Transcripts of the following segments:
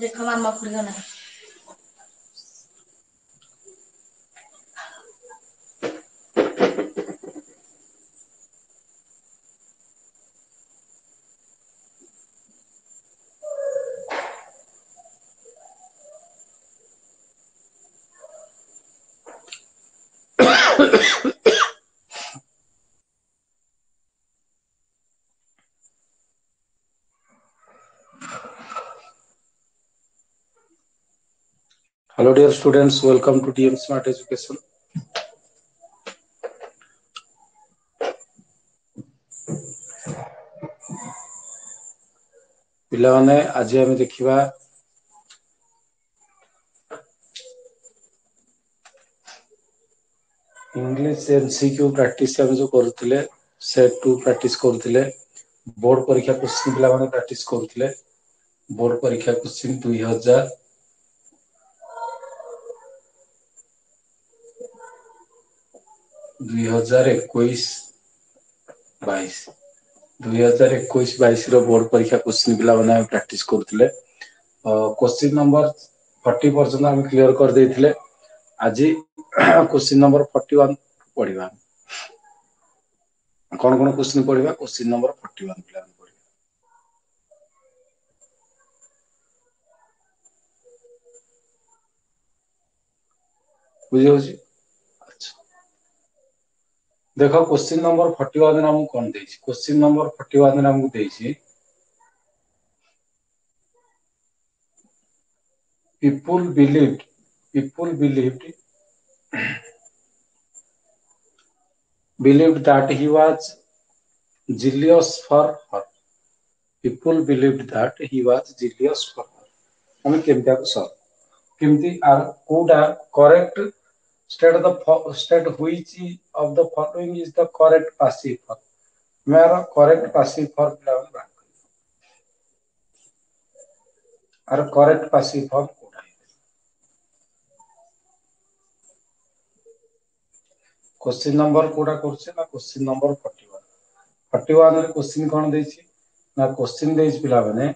देखो मामा खुल ना Hello dear students, welcome to TM Smart Education. पिलाने आज आम देखा इंग्लिश एमसीक्यू प्रैक्टिस जो करुले सेट टू प्रैक्टिस करुले बोर्ड परीक्षा क्वेश्चन पिला माने प्रैक्टिस करुले बोर्ड परीक्षा क्वेश्चन 2021-22 2021-22 बोर्ड परीक्षा क्वेश्चन पिला माने प्रैक्टिस करुले क्वेश्चन नंबर 40 पर्यंत आम क्लियर कर देथिले आज क्वेश्चन नंबर 41 पढ़िबा कौन कौन क्वेश्चन पढ़िबा क्वेश्चन नंबर 41 पिला पढ़िबा बुझे होची अच्छा देखो क्वेश्चन नंबर 41 ने हमको कौन देछि क्वेश्चन नंबर 41 ने हमको देछि people believed that he was jealous for her. People believed that he was jealous for her. हमें केमता को सर केमती आर कोडा correct state which of the following is the correct passive verb मेरा correct passive verb लावन बात are correct passive verb कोडा question number कोडा करछे ना क्वेश्चन नंबर 41 रे क्वेश्चन कोन देछि ना क्वेश्चन देछि पिला माने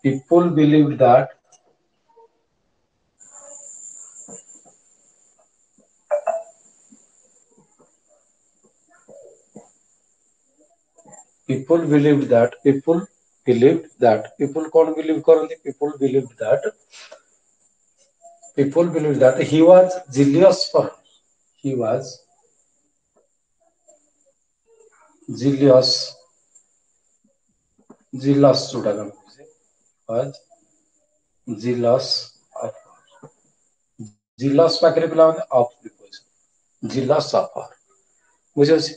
people believed that people कौन बिलीव करते people believed that he was jealous for her. He was jealous जोटा कम was jealous of her. jealous पाखरे पिला माने of preposition jealous of her बुझे छी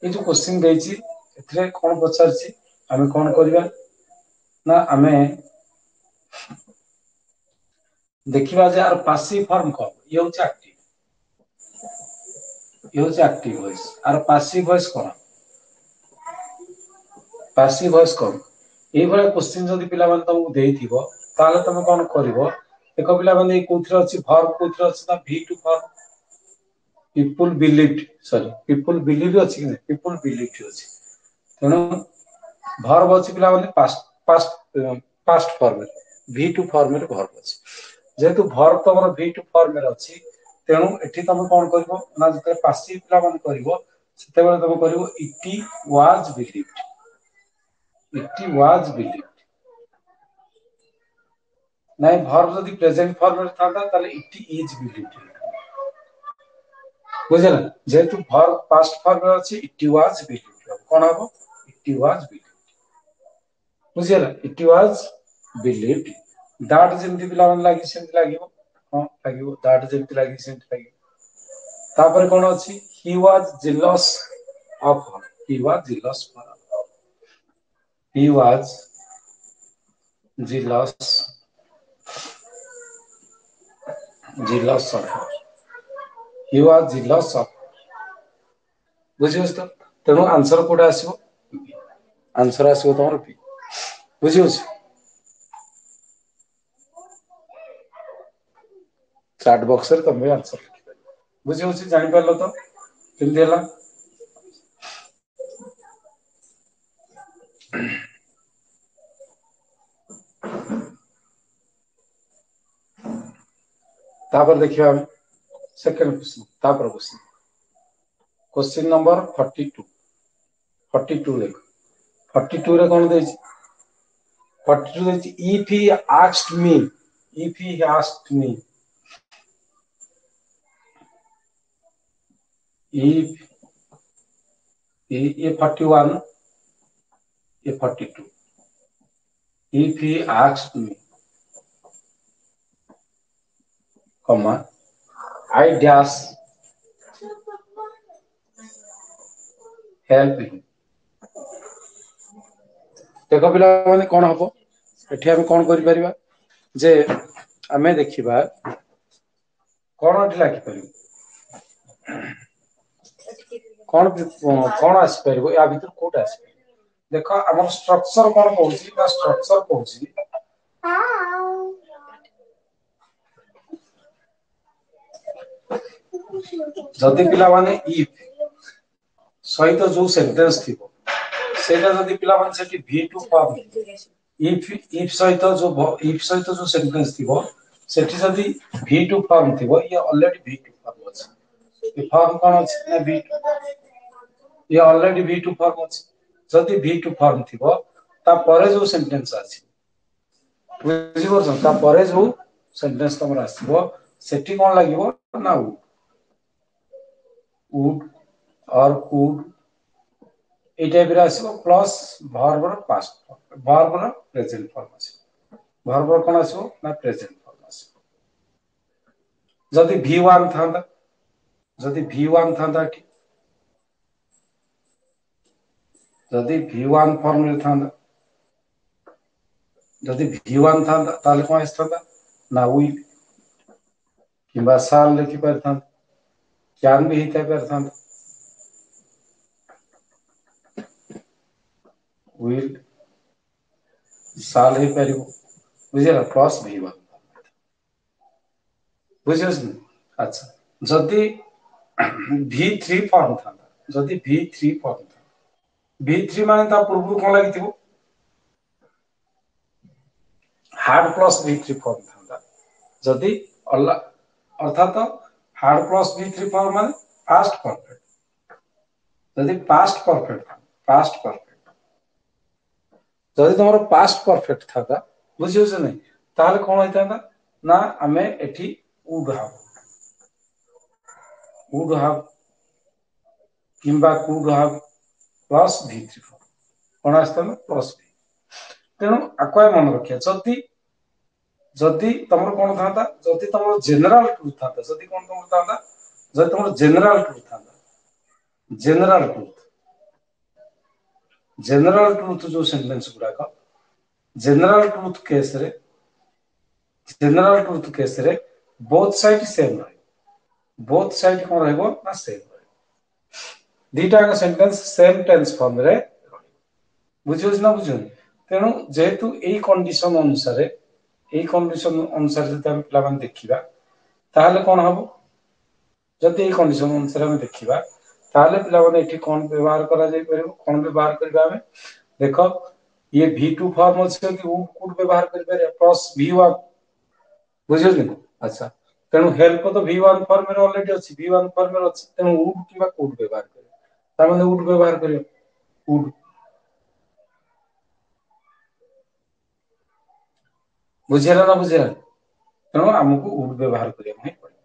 ये जो क्वेश्चन देछि एथरे कोन पचारछि आमे कोन करबा ना आमे देखिबा जे आर पासिव फॉर्म को ये होछि active voice or passive voice कोन पासिव वॉइस कोन ए भले क्वेश्चन जदि पिला माने तुमको देइथिबो ताले तुम कोन करिवो एक पिला माने कोथरे अछि वर्ब कोथरे अछि ना V2 फॉर्म people believe अछि कि people believe अछि तेनो वर्ब अछि पिला माने पास्ट फॉर्म V2 फॉर्म रे वर्ब अछि जेतु वर्ब तमर V2 फॉर्म रे अछि तेनु एठी तुम कोन करिवो ना जते पासिव पिला माने करिवो सेते बेले तुम करिवो it was believed नाइ वर्ब जदि प्रेजेंट फॉर्म रे थांता ताले it is believed बुझला जेतु वर्ब पास्ट फॉर्म रे अछि it was believed कोन हबो it was believed बुझला it was believed that जेमति पिला माने लागि सेमति लागिवो हां लागिवो that जेमति लागि सेमति लागिवो तापर कोन अछि he was jealous of her he was jealous for her he was jealous of her he was jealous of बुझियोस तो तेनु आंसर कोडा आसीबो आंसर आसीबो तमर पी बुझियोस चैट बॉक्स रे तमे आंसर लिखि बुझियोस जानि परलो तो କେମିତି ହେଲା? तापर देखिए हम सेकंड क्वेश्चन तापर क्वेश्चन नंबर 42 देखो 42 रे कौन देछि 42 देछि if he asked me if ये 41 ये 42 if he asked me comma I dash help him देखो पिला माने कौन हबो एठी हम कौन करि परिबा जे हमें देखिबा कौन एठी लाखि परिबो कौन आसी परिबो या भीतर कोटा आसी देखो हमर स्ट्रक्चर कौन कहूची ना स्ट्रक्चर कहूची जदि पिला माने इफ सहित जो सेंटेंस थिबो सेटा जदि पिला माने सेठी v2 फॉर्म इफ सहित जो सेंटेंस थिबो सेठी जदि v2 फॉर्म थिबो ये ऑलरेडी v2 फॉर्म अछि ये फॉर्म कोन अछि ना v2 ये ऑलरेडी v2 फॉर्म अछि जदि v2 फॉर्म थिबो ता परे जो सेंटेंस अछि बुझि परछन ता परे जो सेंटेंस तमरा आसीबो सेठी कोन लागिबो ना would or could এই টাইপের আসিব প্লাস ভার্বর পাস্ট ভার্বর প্রেজেন্ট ফর্ম আসিব ভার্বর কোন আসিব না প্রেজেন্ট ফর্ম আসিব যদি v1 থান্তা এটি যদি v1 ফর্ম রে থান্তা যদি v1 থান্তা তাহলে কোন আসতান্তা না উইল কিংবা শাল লিখি পারতান্তা ক্যান भी হিতে পারতান্তা will साल ही परिबो बुझिला प्लस v1 बुझियस अच्छा जदि v3 फॉर्म था जदि v3 फॉर्म था v3 माने ता पूर्व कोन लागिथिबो हार्ड प्लस v3 फॉर्म था जदि अर्थात हार्ड प्लस v3 फॉर्म माने पास्ट परफेक्ट जदि पास्ट परफेक्ट जदि तुमरो पास्ट परफेक्ट था बुझियो से नहीं ताले कोन होइता ना हमें एठी would have किंबा could have प्लस v3 कोन आस्ता ना प्लस v तेनु अक्वाय मन रखिया जदि तमरो कोन थाता जदि तमरो जनरल ट्रुथ थाता जदि कोन तमरो थाता जदि तमरो जनरल ट्रुथ थाता जनरल ट्रुथ जो सेंटेंस गुडा का जनरल ट्रुथ केस रे बोथ साइड सेम रहे बोथ साइड कोन रहबो ना सेम रहे दीटा का सेंटेंस सेम टेंस फॉर्म रे बुझियो ना बुझियो तेनु जेहेतु एई कंडीशन अनुसार जदि हम पिला मान देखिबा ताहले कोन हबो जदि एई कंडीशन अनुसार हम देखिबा ताहले पिला माने एठी कोन व्यवहार करा जाय परबो कोन व्यवहार करबा हमें देखो ये v2 फॉर्म अछि कि would व्यवहार कर पारे प्लस v1 बुझियो नि अच्छा तेनु हेल्प तो v1 फॉर्म में ऑलरेडी अछि v1 फॉर्म में अछि तेनु would किबा could व्यवहार करे ता माने would व्यवहार करियो would बुझियला ना बुझियला तेनु हमकु would व्यवहार करिया नहीं पड़े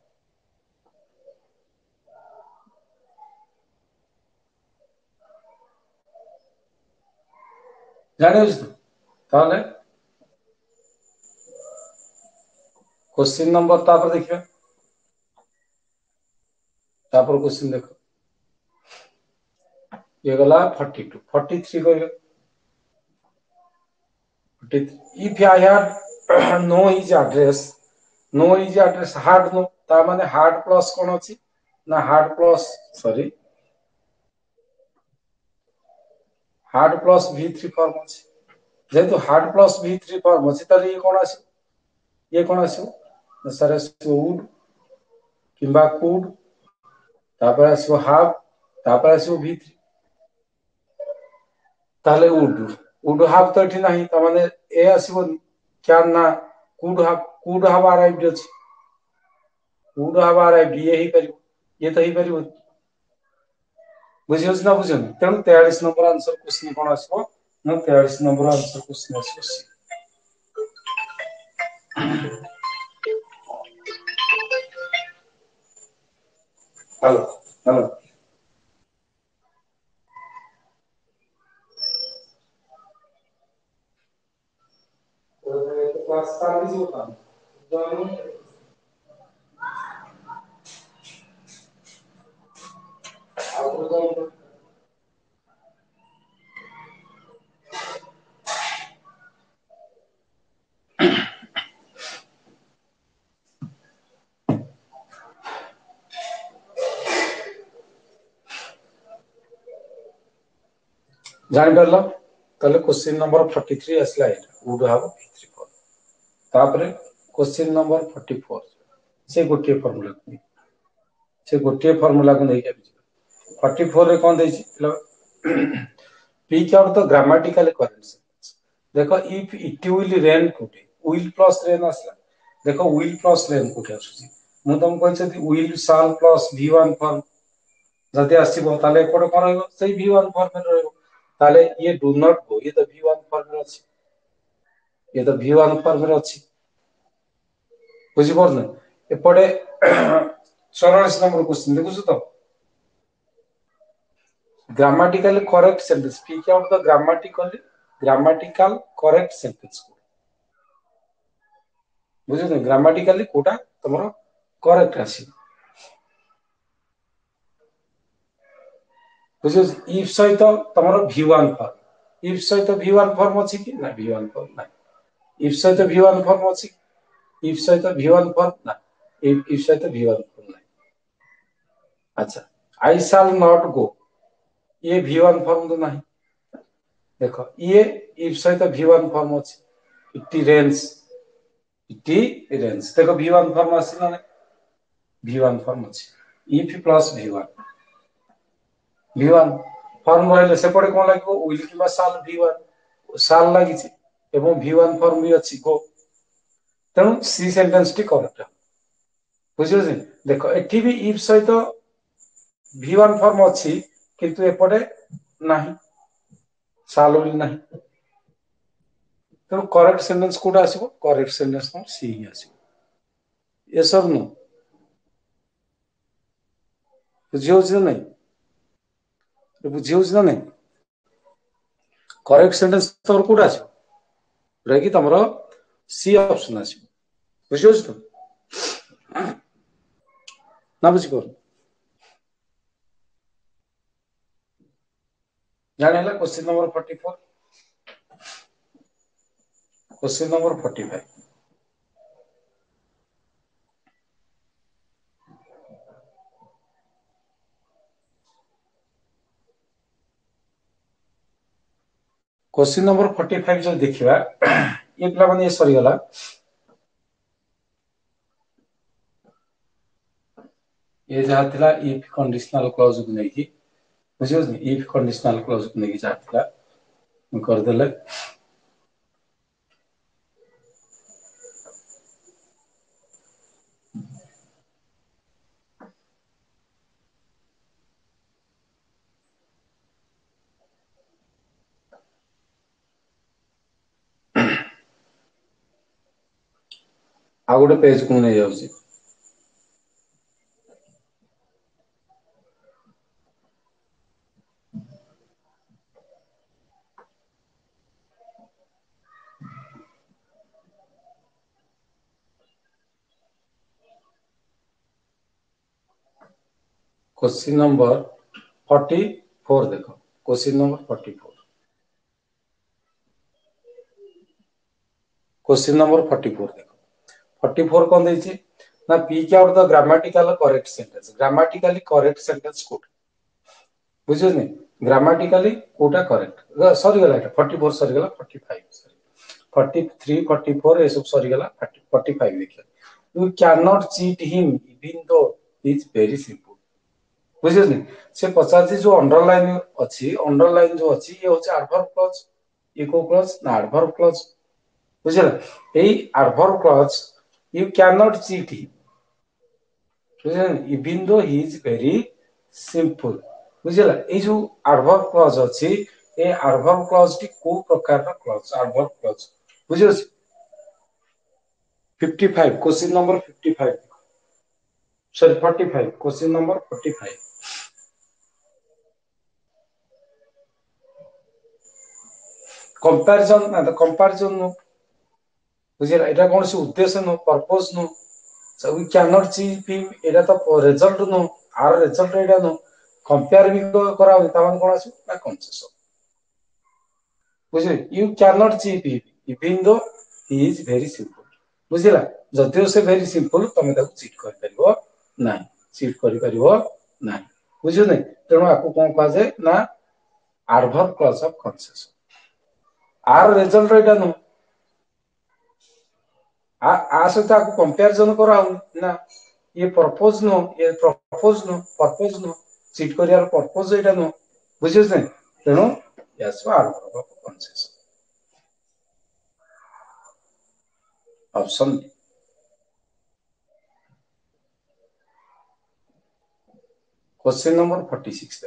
जानियो तो ताले क्वेश्चन नंबर तापर देखियो तापर क्वेश्चन देखो ये गला 42 43 कहियो if I had know his address hard no ता माने hard plus कोन अछि ना hard plus sorry hard plus v3 form अछि जेतु हार्ड प्लस v3 फॉर्म अछि तले ये कोन आसी सर would किंबा could तापर आसी have तापर आसो V3 ताले वुड हैव तो एठी नहीं त माने ए आसीबोनी क्या ना कुड हैव अराइव्ड अछि वुड हैव अराइव्ड ये ही परिबो ये तो ही परिबो बुझियो ना बुझियो तेणु 43 नंबर आंसर क्वेश्चन कोन आसीबो ना 43 नंबर आंसर क्वेश्चन आसीबो हेलो हेलो तो क्लास चालू जी होता जॉइन आप जान परलो ताले क्वेश्चन नंबर 43 असला है वुड हैव V3 तापर क्वेश्चन नंबर 44 से गोटे फार्मूला को नहीं 44 रे कौन देछि pick out the grammatical correct देखो इफ इट विल रेन कोटे विल प्लस रेन असला देखो विल प्लस रेन कोटे आछी मु तुम कहछि will shall plus V1 form जदि आसीबो ताले कोड कोन रहइबो सेही V1 फॉर्म में रहइबो ताले ये डू नॉट गो ये तो V1 फॉर्म में अछि ये तो V1 फॉर्म में अछि बुझि परन एपडे 44 नंबर क्वेश्चन देखुछु तो grammatically correct sentence speak out the grammatical correct sentence बुझियो ग्रामेटिकली कोटा तमरो करेक्ट आसी बुझियो इफ सहित तमरो V1 फॉर्म इफ सहित V1 फॉर्म अछि कि ना V1 फॉर्म ना इफ सहित V1 फॉर्म अछि इफ सहित V1 फॉर्म ना इफ सहित V1 फॉर्म ना अच्छा आई शैल नॉट गो ये V1 फॉर्म तो नहीं देखो ये इफ सहित V1 फॉर्म अछि इट रेंज देखो V1 फॉर्म अछि ना V1 फॉर्म अछि इफ प्लस V1 फॉर्म रहले सेपटे कोन लागो विल किबा शाल V1 शाल लागि छि एवं V1 फॉर्म भी अछि गो तेणु सी सेंटेंस टी करेक्ट बुझियो जे देखो एठी भी इफ सहित V1 फॉर्म अछि किंतु एपटे नाही शाल भी नाही तेणु करेक्ट सेंटेंस कोड आसीबो करेक्ट सेंटेंस न सी ही आसीबो ये सब नु बुझियो जे नहीं बुझियो जे नहीं करेक्ट सेंटेंस तोर कोड आसीबो रेगी तमरो सी ऑप्शन आसीबो बुझियो जे ना बुझी पर जाने हला question number 44 question number 45 question number 45 जो देखिबा ये पिला माने सरी गला ये जहाँ थिला इफ कंडीशनल क्लॉज को नहीं की बुझियो इफ कंडीशनल क्लॉज को नहीं की जहाँ थिला कर देले आ गोटे पेज को नहीं जाउची क्वेश्चन नंबर 44 देखो क्वेश्चन नंबर 44 क्वेश्चन नंबर 44 देखो 44 कौन देछि ना pick out the grammatical correct sentence कोड बुझियो ने ग्रामेटिकली कोटा करेक्ट सॉरी गला 44 सॉरी गला 45 43 44 ये सब सॉरी गला 45 देखिए you can not cheat him even though is very simple ବୁଝିଲେ ସେ ପଚାରୁଛି ଯୋଉ अंडरलाइन ଅଛି अंडरलाइन जो ଅଛି ये होची एडवर्ब क्लॉज ये को क्लॉज ना एडवर्ब क्लॉज बुझिला एई adverb clause you can not cheat him बुझिला even though he is very simple बुझिला ए जो एडवर्ब क्लॉज अछि ए एडवर्ब क्लॉज टी को प्रकार रा क्लॉज एडवर्ब क्लॉज बुझिला 55 question number 55 sorry 45 question number 45 comparison ना तो comparison नो बुझिला एटा कौन से उद्देश्य नो पर्पस नो so we cannot see him एटा तो रिजल्ट नो आर रिजल्ट एटा नो कंपेयर भी करा होता मान कौन आसु ना कॉन्सेप्ट बुझिले you cannot see him even though he is very simple बुझिला जदियो से वेरी सिंपल तमे ताको चीट कर परिबो ना चीट करि परिबो ना बुझियो नै तेणु आकु कोन काजे ना adverb clause of concept or result एटा नो आ सहित आपको कंपैरिजन करा ना ये पर्पस नो ये पर्पस नो चीट करियार पर्पस एटा नो बुझियो नै तेणु यासो adverb of concept option question number 46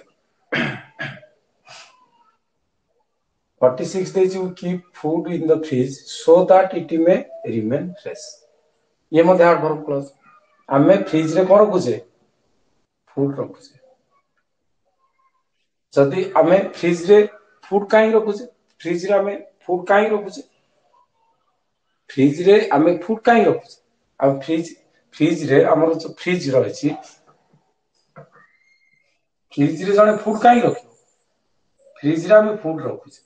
46 days you keep food in the fridge so that it may remain fresh ये मध्य एडवर्ब क्लॉज आमे फ्रिज रे कोन रखुचे फूड रखुचे जदि आमे फ्रिज रे फूड काई रखुचे फ्रिज रे आमे फूड काई रखुचे फ्रिज रे आमे फूड काई रखुचे आ फ्रिज रे हमर जो फ्रिज रहिछि फ्रिज रे जने फूड काई रखियो फ्रिज रे आमे फूड रखुचे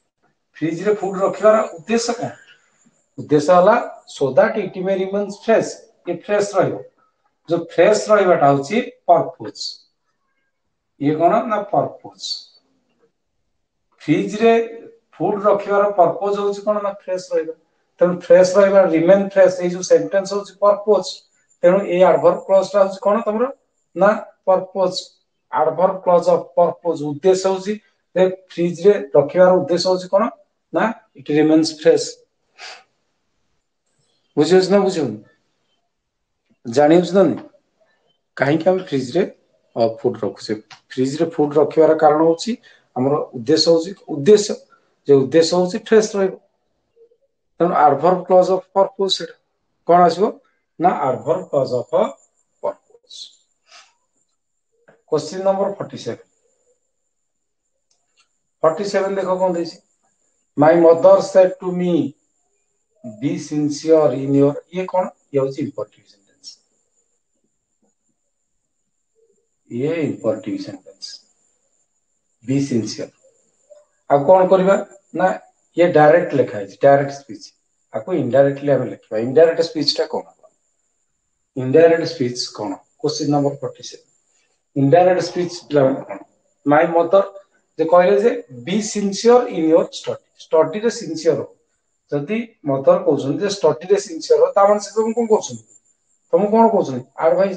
फ्रिज रे फूड रखिबार उद्देश्य कोन उद्देश्य होला so that it may remains fresh ये फ्रेश रहइबो जो फ्रेश रहिबाटा होची पर्पस ये कोन ना पर्पस फ्रिज रे फूड रखिबार पर्पस होची कोन ना फ्रेश रहइबो तेनु फ्रेश रहिबा रिमेन फ्रेश ए जो सेंटेंस होची पर्पस तेनु ए एडवर्ब क्लॉज ता होची कोन तमरो ना purpose adverb clause of purpose उद्देश्य होची जे फ्रिज रे रखिबार उद्देश्य होची कोन ना इट रिमेन्स फ्रेश बुझियोस ना बुझियो जानियोस ना कहीं कि हम फ्रिज रे फूड रखुचे फ्रिज रे फूड रखिबार कारण होची हमर उद्देश्य होची उद्देश्य जे उद्देश्य होची फ्रेश रहइबो तन एडवर्ब क्लॉज ऑफ पर्पस कोन आसीबो ना adverb clause of purpose question number 47 47 देखो कोन देसी my mother said to me be sincere in your ये कोन ये होची इंपॉर्टेंट सेंटेंस ये इंपॉर्टेंट सेंटेंस बी सिंसियर आ कोन करबा ना ये डायरेक्ट लिखा है डायरेक्ट स्पीच आपको इनडायरेक्टली हम लिखबा इनडायरेक्ट स्पीच ता कोन इनडायरेक्ट स्पीच कोन question number 47 indirect speech my mother जे कहले जे be sincere in your study study रे सिंसियर हो जदि मदर कहउछन जे स्टडी रे सिंसियर हो ता माने से तुम कोन कहउछन तुम कोन कहउछन एडवाइस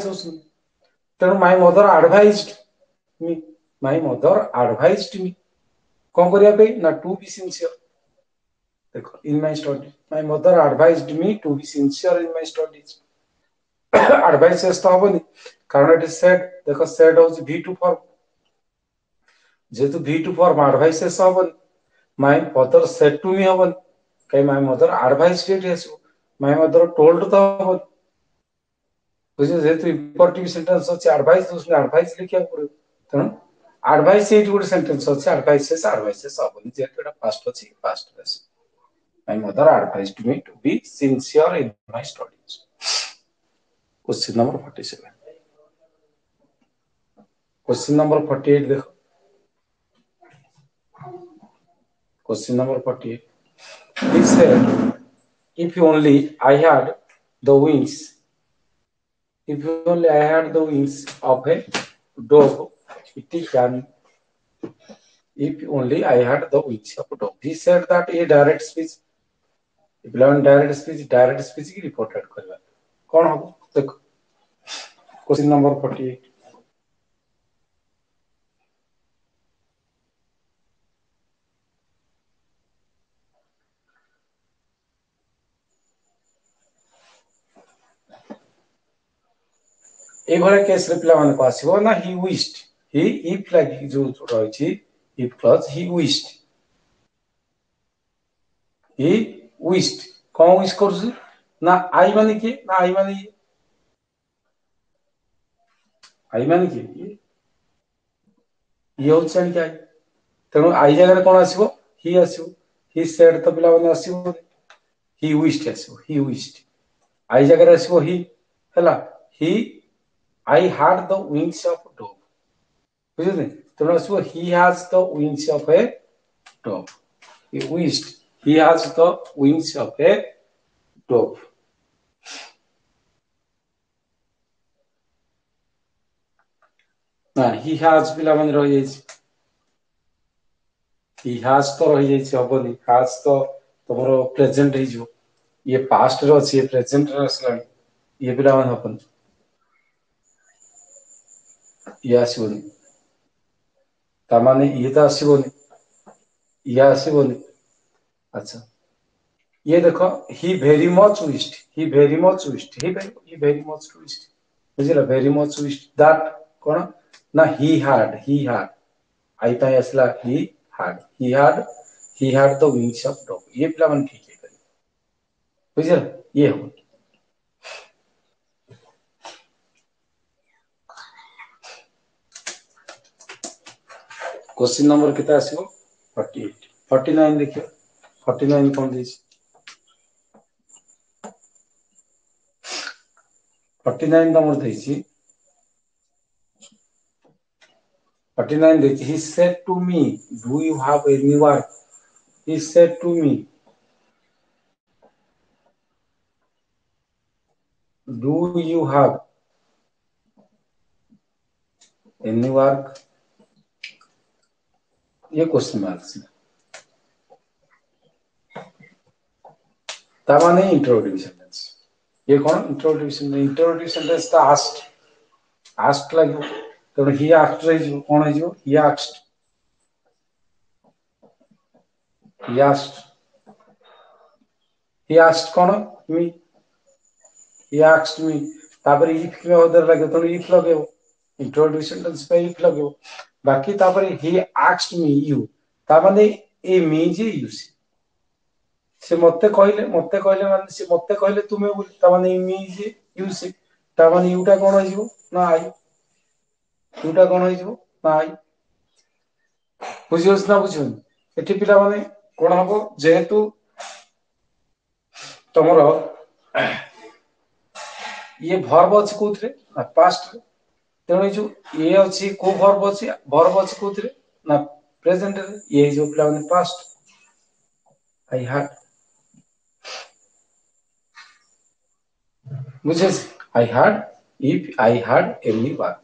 दोछन तेनु my mother advised me my mother advised me कोन करिया पे ना टू बी सिंसियर देखो in my study my mother advised me to be sincere in my studies advice तो हबनी कारण इट इज सेड देखो सेड होची V2 फॉर्म जेतु V2 फॉर्म एडवाइस हबनी my mother said to me हबनी कई माय मदर एडवाइज्ड इट हेसो माय मदर टोल्ड तो हबनी बुझे जेतु इंपोर्टेंट सेंटेंस होची एडवाइस दोस एडवाइस लिखिया पड़ो तन एडवाइस एट गुड सेंटेंस होची एडवाइस हबनी जेतु एटा पास्ट होची पास्ट रेस my mother advised me to be sincere in my studies question number 47 question number 48 देखो question number 48 he said if only I had the wings if only I had the wings of a dog it can if only I had the wings of a dog he said that a direct speech if learn direct speech की reported करबा कोन हो देखो question number 48। এইভাবে case রে ପିଲାମାନଙ୍କୁ ଆସିବ ନା ହି wished, Hi if ଲାଗି ଯୋଉ ରହିଛି if Claus Hi wished, Hi wished କଣ ୱିଶ କରୁଛି ନା ଆଇ ମାନେ କିଏ ନା ଆଇ ମାନେ ଇଏ, ଆଇ ମାନେ କିଏ ଇଏ ହଉଛି ଆଣିକି ଆଇ, ତେଣୁ ଆଇ ଜାଗାରେ କଣ ଆସିବ ହି ଆସିବ, ହି ସେଡ୍ ତ ପିଲାମାନେ ଆସିବ, ହି wished ଆସିବ, ହି wished, ଆଇ ଜାଗାରେ ଆସିବ ହି, ହେଲା ହି I had the wings of dove, ବୁଝିଲେ, ତେଣୁ ଆସିବ he has the wings of a dove, he wished, he has the wings of a dove। ନା he has ପିଲାମାନେ ରହିଯାଇଛି, he has ତ ରହିଯାଇଛି ହବନି, has ତ ତମର ପ୍ରେଜେଣ୍ଟ ହେଇଯିବ, ଇଏ ପାଷ୍ଟ ରେ ଅଛି, ଇଏ ପ୍ରେଜେଣ୍ଟ ରେ ଆସିଲାଣି, ଇଏ ପିଲାମାନେ ହବନି, ଇଏ ଆସିବନି, ତାମାନେ ଇଏ ତ ଆସିବନି, ଇଏ ଆସିବନି, ଆଚ୍ଛା ये देखो he very much wished, he very much wished, he very much wished, ବୁଝିଲ very much wished that କଣ ନା he had ଆଇ ପାଇଁ ଆସିଲା he had the wings of dove, ये ପିଲାମାନେ ଠିକ ହେଇପାରିବ, ବୁଝିଲ ଇଏ ହବ। क्वेश्चन नंबर केते आसीबो 48 49 देखियो 49 कौन ଦେଇଛି 49 नंबर ଦେଇଛି 49 ଦେଇଛି he said to me do you have any work, he said to me do you have any work, ये क्वेश्चन मार्क है, तामाने इंट्रोडक्टिव सेंटेंस, ये कौन इंट्रोडक्टिव सेंटेंस ता आस्क्ड लागो, तेणु ही आस्क्ड रही कौन है he asked, he asked, he asked कौन मी, he asked me, तापर इफ के उधर लगे तो इफ लगेबो, इंट्रोडक्टिव सेंटेंस पे इफ लगेबो, बाकी तापर he asked me you, ता माने ए मी जे यूज, से मते कहले माने से मते कहले तुमे बोली, ता माने मी जे यूज, ता माने यूटा कोन हो जिवो ना आई, यूटा कोन हो जिवो ना आई, बुझियोस ना बुझियोन, एठी पिला माने कोन हबो जेहेतु तमरो ये भर्ब अछि कोथरे ना पास्ट रे, तेणु जो ये अछि को भर्ब अछि कोथरे ना प्रेजेंट रे, ये जो पिला माने पास्ट आई हैड, बुझे I had, if I had any work,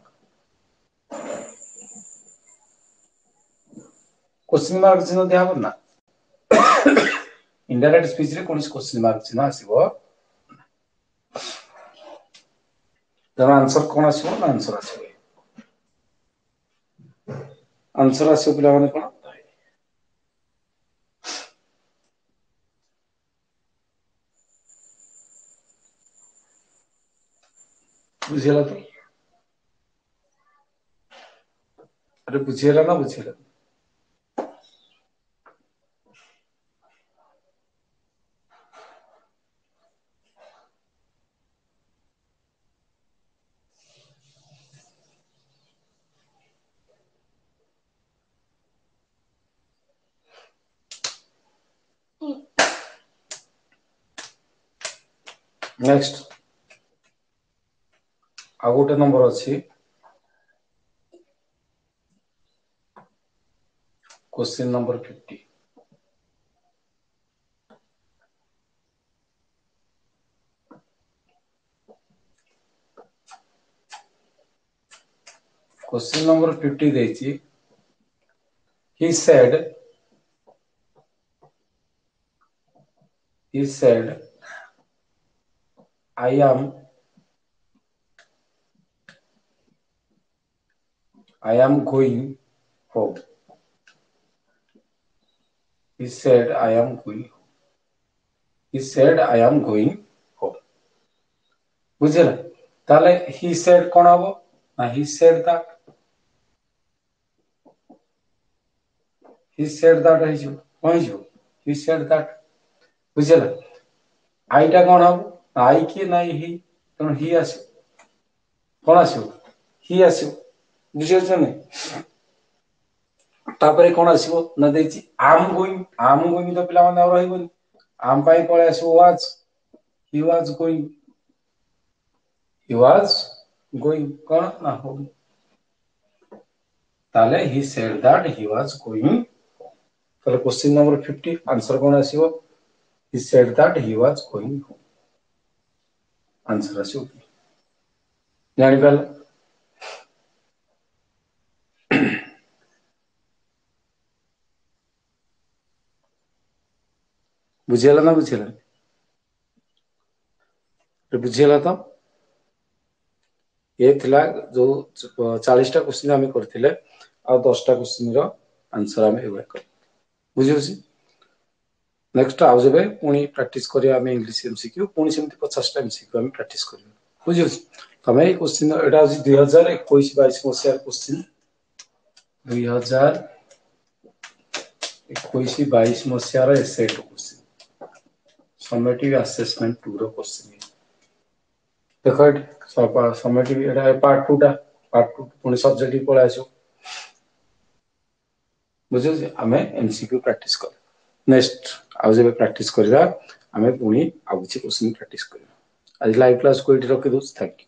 question mark चिन्ह दिया हबो ना, इनडायरेक्ट स्पीच रे कोनस क्वेश्चन मार्क चिन्ह आसीबो, तेणु आंसर कौन आसीबो ना आंसर आसीबो, आंसर आसीबो पिला माने कोन बुझियला तो, अरे बुझियला ना बुझियला, नेक्स्ट आ गोटे नंबर अछि क्वेश्चन नंबर 50, क्वेश्चन नंबर 50 देछि, he said I am I am going home. He said I am going home. He said I am going home. ବୁଝିଲା? ତାହେଲେ he said କଣ ହବ ନା he said that. He said that ହେଇଯିବ କଣ ହେଇଯିବ he said that. ବୁଝିଲା? ଆଇଟା କଣ ହବ ଆଇ କିଏ ନାଇଁ ହି ତେଣୁ ହି ଆସିବ କଣ ଆସିବ ହି ଆସିବ ବୁଝିପାରୁଛନ୍ତି ତାପରେ କଣ ଆସିବ ନା ଦେଇଛି am going ତ ପିଲାମାନେ ଆଉ ରହିବନି am ପାଇଁ ପଳେଇ ଆସିବ was he was going କଣ ନା home ତାହେଲେ he said that he was going ତାହେଲେ क्वेश्चन नंबर 50 आंसर कौन आसीबो he said that he was going home answer आसीबो जानि पाल बुझियला ना बुझियला बुझियला तो ये थिला जो 40 टा क्वेश्चन हम करथिले आ 10 टा क्वेश्चन रो आंसर हम एवै कर बुझियोसी नेक्स्ट आउ जेबे पुनी प्रैक्टिस करिया हम इंग्लिश एमसीक्यू पुनी सेमति 50 टा एमसीक्यू हम प्रैक्टिस करिया बुझियोसी तमे ए क्वेश्चन एटा होसी 2021 22 मसिया क्वेश्चन 2021 22 मसिया रो एसे क्वेश्चन समेटिव असेसमेंट 2 रो क्वेश्चन देखो समेटिव एटा पार्ट 2 टा पार्ट 2 पुनी सब्जेक्ट पळे आसो बुझियोसी हमें एमसीक्यू प्रैक्टिस कर नेक्स्ट आउ जेबे प्रैक्टिस करिया हमें पुनी आउ किछि क्वेश्चन प्रैक्टिस करिया आज लाइव क्लास को इति रखि दो थैंक यू।